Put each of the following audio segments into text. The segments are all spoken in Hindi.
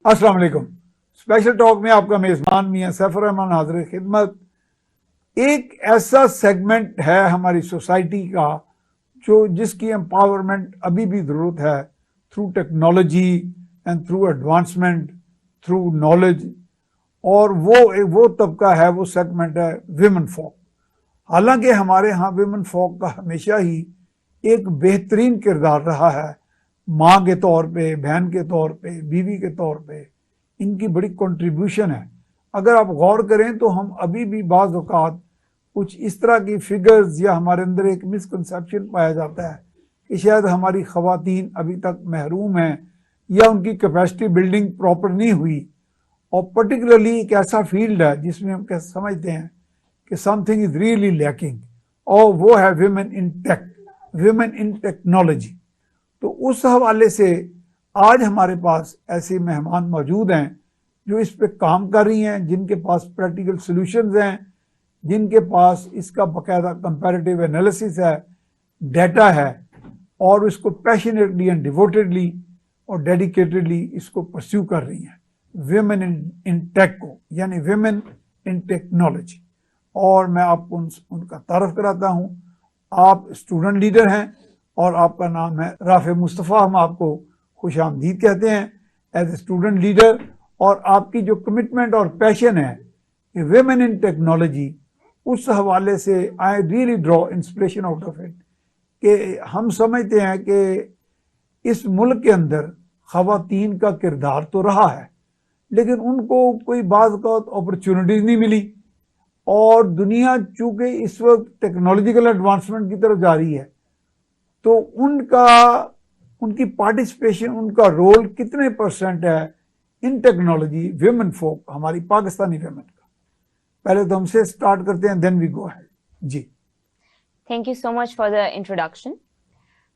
अस्सलाम वालेकुम। स्पेशल टॉक में आपका मेजबान मियां सैफुर रहमान हाजिर खिदमत। एक ऐसा सेगमेंट है हमारी सोसाइटी का जो जिसकी एम्पावरमेंट अभी भी ज़रूरत है through technology and through advancement through knowledge, और वो तबका है, वो सेगमेंट है विमेन फोक। हालांकि हमारे यहाँ विमेन फोक का हमेशा ही एक बेहतरीन किरदार रहा है, माँ के तौर पे, बहन के तौर पे, बीवी के तौर पे इनकी बड़ी कंट्रीब्यूशन है। अगर आप गौर करें तो हम अभी भी बाज़ औक़ात कुछ इस तरह की फिगर्स या हमारे अंदर एक मिसकंसेप्शन पाया जाता है कि शायद हमारी ख़वातीन अभी तक महरूम हैं या उनकी कैपेसिटी बिल्डिंग प्रॉपर नहीं हुई। और पर्टिकुलरली एक ऐसा फील्ड है जिसमें हम क्या समझते हैं कि समथिंग इज़ रियली लैकिंग, और वो है women in tech, women in technology. तो उस हवाले से आज हमारे पास ऐसे मेहमान मौजूद हैं जो इस पे काम कर रही हैं, जिनके पास प्रैक्टिकल सॉल्यूशंस हैं, जिनके पास इसका बाकायदा कंपैरेटिव एनालिसिस है, डाटा है, और इसको पैशनेटली एंड डिवोटेडली और डेडिकेटेडली इसको परस्यू कर रही हैं विमेन इन टेक को, यानी विमेन इन टेक्नोलॉजी। और मैं आपको उनका तारफ़ कराता हूँ। आप स्टूडेंट लीडर हैं और आपका नाम है राफ़े मुस्तफ़ा। हम आपको खुश आमदीद कहते हैं एज ए स्टूडेंट लीडर, और आपकी जो कमिटमेंट और पैशन है कि विमेन इन टेक्नोलॉजी, उस हवाले से I really draw inspiration out of it कि हम समझते हैं कि इस मुल्क के अंदर ख़वातीन का किरदार तो रहा है, लेकिन उनको कोई बाज़ अपॉर्चुनिटीज़ नहीं मिली। और दुनिया चूँकि इस वक्त टेक्नोलॉजिकल एडवांसमेंट की तरफ जा रही है, तो उनकी पार्टिसिपेशन, उनका रोल कितने परसेंट है इन टेक्नोलॉजी विमेन फोक, हमारी पाकिस्तानी विमेन का। पहले तो हमसे स्टार्ट करते हैं, देन वी गो अहेड। जी, thank you so much for the introduction.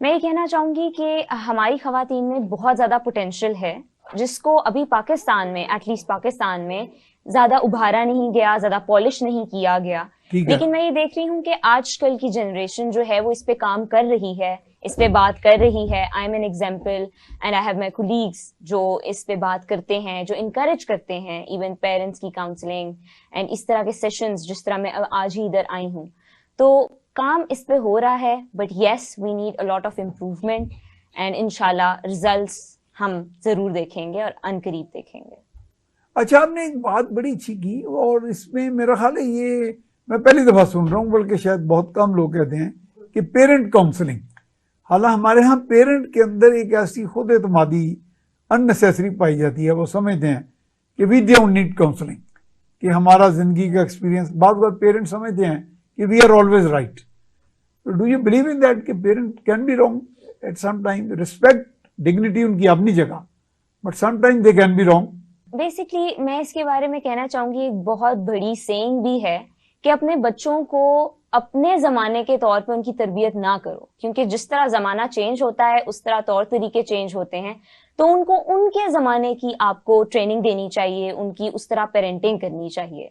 मैं ये कहना चाहूंगी कि हमारी ख़वातीन में बहुत ज़्यादा पोटेंशियल है, जिसको अभी पाकिस्तान में, एटलीस्ट पाकिस्तान में ज़्यादा उभारा नहीं गया, ज़्यादा पॉलिश नहीं किया गया। लेकिन मैं ये देख रही हूँ कि आजकल की जनरेशन जो है वो इस पे काम कर रही है, इस पे बात कर रही है। I am an example and I have my colleagues जो इस पे बात करते हैं, जो इनकरेज करते हैं इवन पेरेंट्स की काउंसलिंग एंड इस तरह के सेशंस, जिस तरह मैं आज ही इधर आई हूँ। तो काम इस पे हो रहा है, but yes we need a lot of improvement and इंशाल्लाह रिजल्ट्स हम जरूर देखेंगे और अनकरीब देखेंगे। अच्छा, आपने एक बात बड़ी अच्छी की, और इसमें मेरा ख्याल है ये मैं पहली दफ़ा सुन रहा हूँ, बल्कि शायद बहुत कम लोग कहते हैं कि पेरेंट काउंसलिंग। हालांकि हमारे यहाँ पेरेंट के अंदर एक ऐसी खुद एतमादी अननेसेसरी पाई जाती है। वो समझते हैं कि वी डोंट नीड काउंसलिंग, कि हमारा ज़िंदगी का एक्सपीरियंस, बात पेरेंट समझते हैं कि we are always right. Do you believe in that कि parent can be wrong at some time? Respect, dignity उनकी अपनी जगह, but sometime they can be wrong. Basically मैं इसके बारे में कहना चाहूंगी, एक बहुत बड़ी सेइंग भी है कि अपने बच्चों को अपने जमाने के तौर पे उनकी तरबियत ना करो, क्योंकि जिस तरह जमाना चेंज होता है उस तरह तौर तरीके चेंज होते हैं। तो उनको उनके जमाने की आपको ट्रेनिंग देनी चाहिए, उनकी उस तरह पेरेंटिंग करनी चाहिए।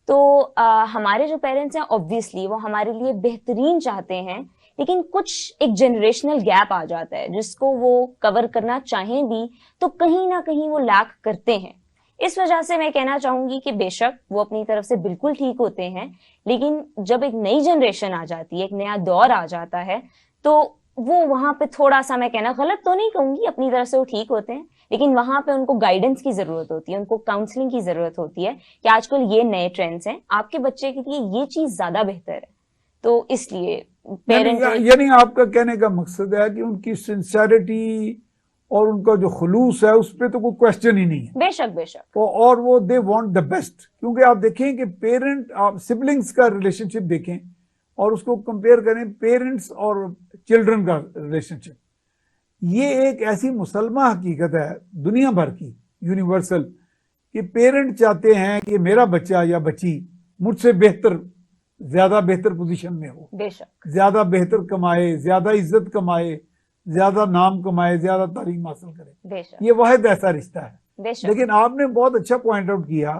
तो हमारे जो पेरेंट्स हैं ऑब्वियसली वो हमारे लिए बेहतरीन चाहते हैं, लेकिन कुछ एक जनरेशनल गैप आ जाता है जिसको वो कवर करना चाहें भी तो कहीं ना कहीं वो लैक करते हैं। इस वजह से मैं कहना चाहूंगी कि बेशक वो अपनी तरफ से बिल्कुल ठीक होते हैं, लेकिन जब एक नई जनरेशन आ जाती है, एक नया दौर आ जाता है, तो वो वहां पे थोड़ा सा, मैं कहना गलत तो नहीं कहूंगी, अपनी तरफ से वो ठीक होते हैं, लेकिन वहां पे उनको गाइडेंस की जरूरत होती है, उनको काउंसलिंग की जरूरत होती है कि आजकल ये नए ट्रेंड्स हैं, आपके बच्चे के लिए ये चीज ज्यादा बेहतर है। तो इसलिए पेरेंट, यानी आपका कहने का मकसद है कि उनकी सिंसियरिटी और उनका जो खुलूस है उस पर तो कोई क्वेश्चन ही नहीं है। बेशक बेशक। और वो दे वांट द बेस्ट, क्योंकि आप देखें कि पेरेंट, आप सिबलिंग्स का रिलेशनशिप देखें और उसको कंपेयर करें पेरेंट्स और चिल्ड्रन का रिलेशनशिप, ये एक ऐसी मुसलमा हकीकत है दुनिया भर की, यूनिवर्सल, कि पेरेंट चाहते हैं कि मेरा बच्चा या बच्ची मुझसे बेहतर, ज्यादा बेहतर पोजीशन में हो, बेशक ज्यादा बेहतर कमाए, ज्यादा इज्जत कमाए, ज्यादा नाम कमाए, ज्यादा तालीम हासिल करे। ये वाहिद ऐसा रिश्ता है। लेकिन आपने बहुत अच्छा पॉइंट आउट किया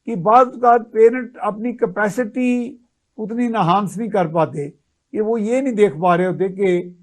कि बात पेरेंट अपनी कैपेसिटी उतनी नहांस नहीं कर पाते, कि वो ये नहीं देख पा रहे होते कि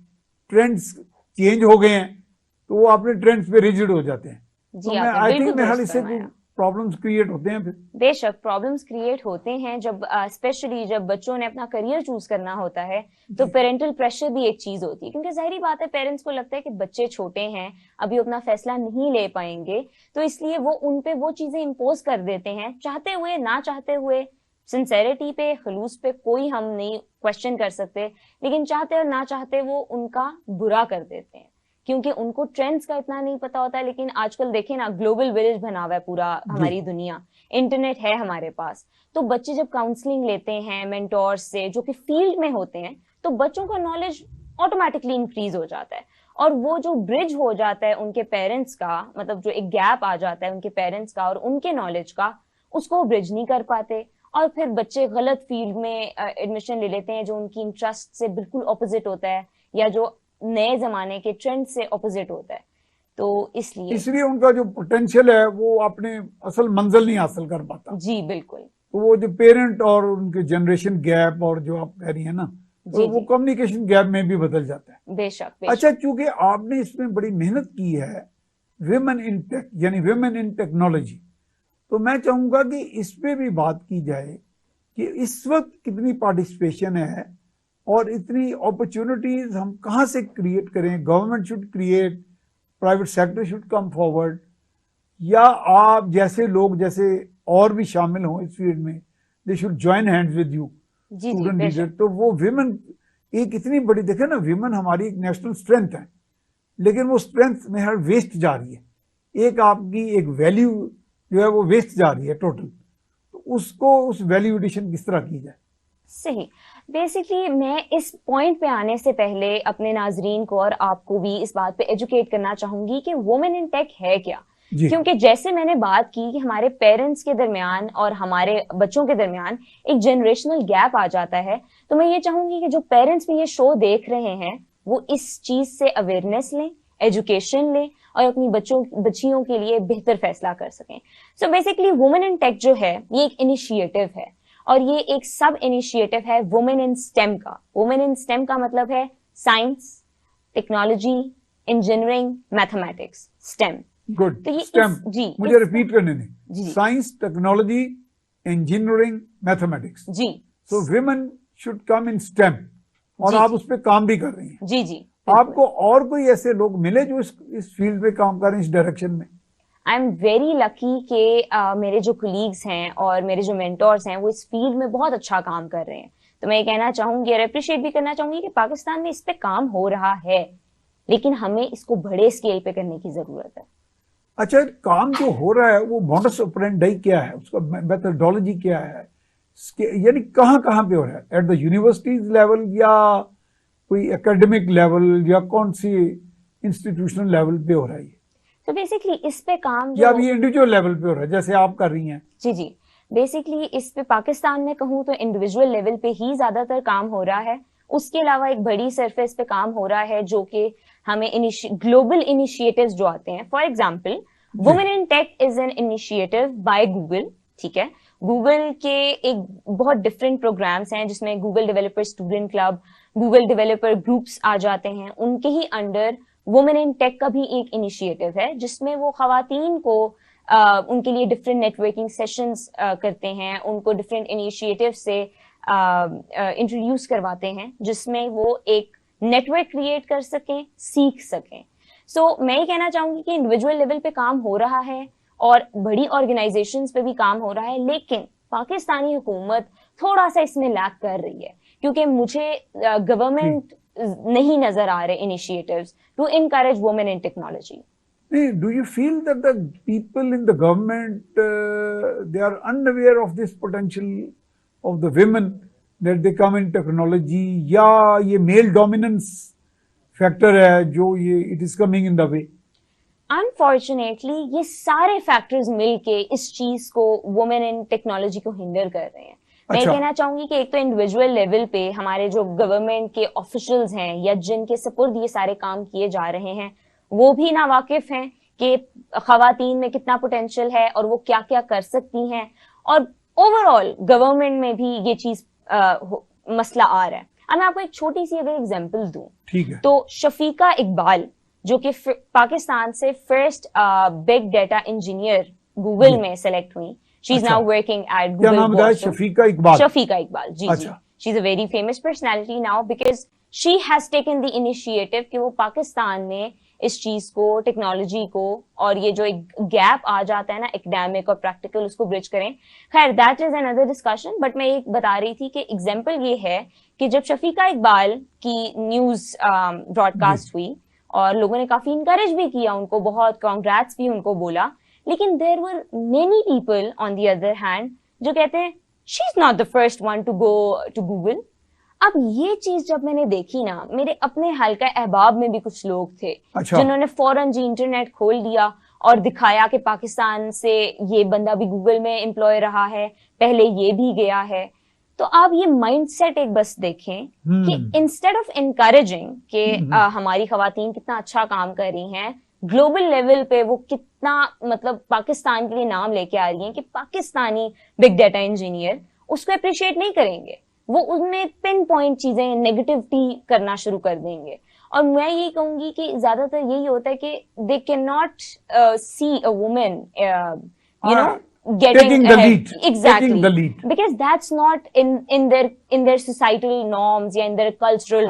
ट्रेंड्स चेंज हो गए हैं, तो वो अपने ट्रेंड्स पे रिजिड हो जाते हैं। जी, तो मैं आपने आई बिल्कुल थिंक मेरे ख्याल दुरुस्त इससे फरमाया। प्रॉब्लम्स क्रिएट होते हैं फिर। बेशक प्रॉब्लम्स क्रिएट होते हैं जब स्पेशली जब बच्चों ने अपना करियर चूज करना होता है, तो जी। पेरेंटल प्रेशर भी एक चीज होती है, क्योंकि जाहिर बात है पेरेंट्स को लगता है कि बच्चे छोटे हैं, अभी अपना फैसला नहीं ले पाएंगे, तो इसलिए वो उन पे वो चीजें इम्पोज कर देते हैं, चाहते हुए ना चाहते हुए। सिंसेरिटी पे, खलूस पे कोई हम नहीं क्वेश्चन कर सकते, लेकिन चाहते और ना चाहते वो उनका बुरा कर देते हैं, क्योंकि उनको ट्रेंड्स का इतना नहीं पता होता है। लेकिन आजकल देखें ना, ग्लोबल विलेज बना हुआ है पूरा हमारी दुनिया, इंटरनेट है हमारे पास, तो बच्चे जब काउंसलिंग लेते हैं मेंटोर्स से जो कि फील्ड में होते हैं, तो बच्चों का नॉलेज ऑटोमेटिकली इंक्रीज हो जाता है, और वो जो ब्रिज हो जाता है उनके पेरेंट्स का, मतलब जो एक गैप आ जाता है उनके पेरेंट्स का और उनके नॉलेज का, उसको वो ब्रिज नहीं कर पाते, और फिर बच्चे गलत फील्ड में एडमिशन ले लेते हैं जो उनकी इंटरेस्ट से बिल्कुल ऑपोजिट होता है, या जो नए जमाने के ट्रेंड से ऑपोजिट होता है। तो इसलिए उनका जो पोटेंशियल है वो अपने असल मंजिल नहीं हासिल कर पाता। जी बिल्कुल। तो वो जो पेरेंट और उनके जनरेशन गैप और जो आप कह रही है ना, तो वो कम्युनिकेशन गैप में भी बदल जाता है। बेशक। अच्छा, चूंकि आपने इसमें बड़ी मेहनत की है, विमेन इन टेक यानी विमेन इन टेक्नोलॉजी, तो मैं चाहूंगा कि इस पे भी बात की जाए कि इस वक्त कितनी पार्टिसिपेशन है और इतनी अपॉर्चुनिटीज हम कहाँ से क्रिएट करें। Government should create, private sector should come forward, या आप जैसे लोग जैसे और भी शामिल हों इस फील्ड में, they should join hands with you student leader. तो वो विमेन एक इतनी बड़ी, देखे ना, विमेन हमारी एक नेशनल स्ट्रेंथ है, लेकिन वो स्ट्रेंथ में हर वेस्ट जा रही है। एक आपकी एक वैल्यू जो है वो वेस्ट जा रही है टोटल, तो उसको उस वैल्यू एडिशन किस तरह की जाए। सही। बेसिकली मैं इस पॉइंट पे आने से पहले अपने नाजरीन को और आपको भी इस बात पे एजुकेट करना चाहूंगी कि वुमेन इन टेक है क्या। क्योंकि जैसे मैंने बात की कि हमारे पेरेंट्स के दरमियान और हमारे बच्चों के दरमियान एक जनरेशनल गैप आ जाता है, तो मैं ये चाहूंगी कि जो पेरेंट्स भी ये शो देख रहे हैं वो इस चीज से अवेयरनेस लें, एजुकेशन लें और अपनी बच्चियों के लिए बेहतर फैसला कर सकें। So basically women in tech जो है ये एक इनिशिएटिव है, और ये एक सब इनिशिएटिव है वुमेन इन स्टेम का। वुमेन इन स्टेम का मतलब है science, technology, engineering, mathematics, STEM. Good. तो ये स्टेम मुझे रिपीट करने दें। Science, technology, engineering, mathematics. जी। So women should come in STEM, और आप उस पर काम भी कर रही हैं। जी जी। आपको और कोई ऐसे लोग मिले जो इस फील्ड में काम कर रहे हैं, इस डायरेक्शन में? आई एम वेरी लकी कि मेरे जो कोलीग्स हैं और मेरे जो मेंटोर्स हैं वो इस फील्ड में बहुत अच्छा काम कर रहे हैं। तो मैं ये कहना चाहूंगी और अप्रिशिएट भी करना चाहूंगी कि पाकिस्तान में इस पे काम हो रहा है, लेकिन हमें इसको बड़े स्केल पे करने की जरूरत है। अच्छा, काम जो हो रहा है वो मॉडस ऑपरेंडी क्या है, उसका मेथोडोलॉजी क्या है, यानी कहाँ कहाँ पे हो रहा है? एट द यूनिवर्सिटीज लेवल, या कोई एकेडमिक लेवल, या कौन सी इंस्टीट्यूशनल लेवल पे हो रहा है? तो बेसिकली इस पे काम या अभी इंडिविजुअल लेवल पे हो रहा है जैसे आप कर रही हैं? जी जी। बेसिकली इस पे पाकिस्तान में कहूँ तो इंडिविजुअल लेवल पे ही ज्यादातर काम हो रहा है। उसके अलावा एक बड़ी सरफेस पे काम हो रहा है जो कि हमें ग्लोबल इनिशिएटिव्स जो आते हैं। For example, women in tech is an initiative by Google. ठीक है, गूगल के एक बहुत डिफरेंट प्रोग्राम्स हैं जिसमें Google developer student club, Google developer groups आ जाते हैं। उनके ही अंडर वुमेन इन टेक का भी एक इनिशिएटिव है जिसमें वो खवातीन को उनके लिए डिफरेंट नेटवर्किंग सेशंस करते हैं, उनको डिफरेंट इनिशिएटिव से इंट्रोड्यूस करवाते हैं जिसमें वो एक नेटवर्क क्रिएट कर सकें, सीख सकें। सो मैं ये कहना चाहूंगी कि इंडिविजुअल लेवल पे काम हो रहा है और बड़ी ऑर्गेनाइजेशंस पे भी काम हो रहा है, लेकिन पाकिस्तानी हुकूमत थोड़ा सा इसमें लैग कर रही है, क्योंकि मुझे गवर्नमेंट नहीं नजर आ रहे initiatives to encourage women in technology. Do you feel that the people in the government they are unaware of this potential of the women that they come in technology, या ये male dominance factor है जो ये it is coming in the way? Unfortunately ये सारे फैक्टर्स मिलके इस चीज को वुमेन इन टेक्नोलॉजी को हिंडर कर रहे हैं। मैं कहना चाहूंगी कि एक तो इंडिविजुअल लेवल पे हमारे जो गवर्नमेंट के ऑफिशियल्स हैं या जिनके सपुर्द ये सारे काम किए जा रहे हैं वो भी नावाकिफ हैं कि खवातीन में कितना पोटेंशियल है और वो क्या क्या कर सकती हैं, और ओवरऑल गवर्नमेंट में भी ये चीज मसला आ रहा है। अब मैं आपको एक छोटी सी अगर एग्जांपल दूं, ठीक है, तो शफीका इकबाल जो कि पाकिस्तान से first big data engineer Google में सेलेक्ट हुई. शी इज अच्छा. नाउ वर्किंग एट क्या गूगल. नाम बताया? शफीका इकबाल. शफीका इकबाल, जी जी. अच्छा. She is a very famous personality now because she has taken the initiative कि वो पाकिस्तान में इस चीज को, टेक्नोलॉजी को, और ये जो एक गैप आ जाता है ना एकेडमिक और प्रैक्टिकल, उसको ब्रिज करें. खैर that is another discussion. But मैं एक बता रही थी कि एग्जाम्पल ये है कि जब शफीका इकबाल की न्यूज ब्रॉडकास्ट हुई और लोगों ने काफी इंकरेज भी किया उनको, बहुत कांग्रेट्स भी उनको बोला, लेकिन there were many people on the other hand जो कहते हैं she is not the first one to go to Google. अब ये चीज जब मैंने देखी ना, मेरे अपने हल्का अहबाब में भी कुछ लोग थे. अच्छा. जिन्होंने फौरन जी इंटरनेट खोल दिया और दिखाया कि पाकिस्तान से ये बंदा भी गूगल में एम्प्लॉय रहा है, पहले ये भी गया है. तो आप ये माइंडसेट एक बस देखें कि इंस्टेड ऑफ इनकरेजिंग कि हमारी खवातीन कितना अच्छा काम कर रही हैं, ग्लोबल लेवल पे वो कितना मतलब पाकिस्तान के लिए नाम लेके आ रही हैं कि पाकिस्तानी बिग डाटा इंजीनियर, उसको अप्रिशिएट नहीं करेंगे. वो उनमें पिन पॉइंट चीजें नेगेटिविटी करना शुरू कर देंगे. और मैं यही कहूंगी कि ज्यादातर यही होता है कि they can not see a women you know taking the lead. Exactly. Taking the lead. Because that's not in their societal norms या in their cultural